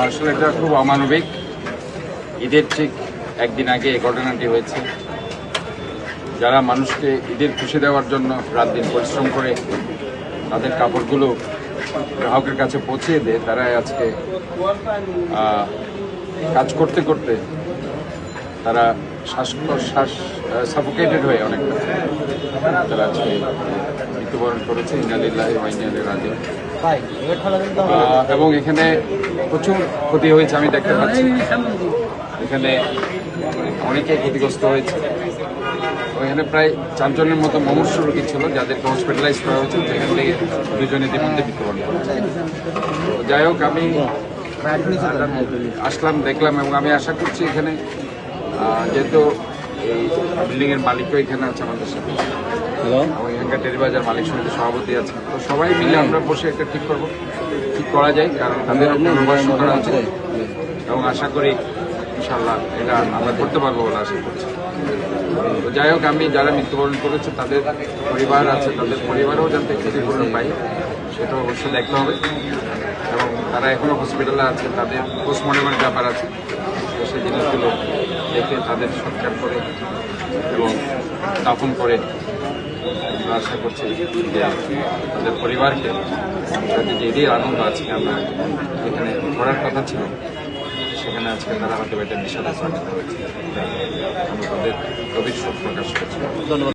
আসলে এটা খুব অমানবিক। ঈদের ঠিক একদিন আগে এই ঘটনাটি হয়েছে। যারা মানুষকে ঈদের খুশি দেওয়ার জন্য রাত দিন পরিশ্রম করে তাদের কাপড়গুলো গ্রাহকের কাছে পৌঁছিয়ে দেয়, তারাই আজকে কাজ করতে করতে তারা শ্বাস সাফোকেটেড হয়ে অনেকটা তারা আজকে মৃত্যুবরণ করেছে। ইন্নালিল্লাহি ওয়া ইন্না ইলাইহি রাজিউন। এবং এখানে প্রচুর ক্ষতি হয়েছে, আমি দেখতে পাচ্ছি। এখানে অনেকেই ক্ষতিগ্রস্ত হয়েছে। এখানে প্রায় 4 জনের মতো মুমূর্ষু রোগী ছিল, যাদেরকে হসপিটালাইজ করা হয়েছে, যেখান থেকে 2 জন ইতিমধ্যে মৃত্যুবরণ করেছে। যাই হোক, আমি আসলাম, দেখলাম, এবং আমি আশা করছি এখানে যেহেতু এই বিল্ডিংয়ের মালিকও এখানে আছে আমাদের সাথে, এবং এখানকার টেরিবাজার মালিক সমিতির সভাপতি আছে, তো সবাই মিলে আমরা বসে একটা ঠিক করবো কি করা যায়, কারণ তাদের পুনর্বাসন করা উচিত। এবং আশা করি ইনশাল্লাহ এটা আমরা করতে পারবো বলে আশা করছি। তো যাই হোক, আমি যারা মৃত্যুবরণ করেছে তাদের পরিবার আছে, তাদের পরিবারও যাতে ক্ষতিপূরণ পাই সেটা অবশ্যই দেখতে হবে। এবং তারা এখনও হসপিটালে আছে, তাদের পোস্টমর্টমের ব্যাপার আছে, তো সেই জিনিসগুলো দেখে তাদের সৎকার করে এবং দাফন করে আমরা আশা করছি যে তাদের পরিবারকে সাথে যে ঈদের আনন্দ আজকে আমরা এখানে করার কথা ছিল, সেখানে আজকে তারা হয়তো এটা নিষেধাজ্ঞা হয়েছে। আমরা তাদের গভীর শোক প্রকাশ করছি। ধন্যবাদ।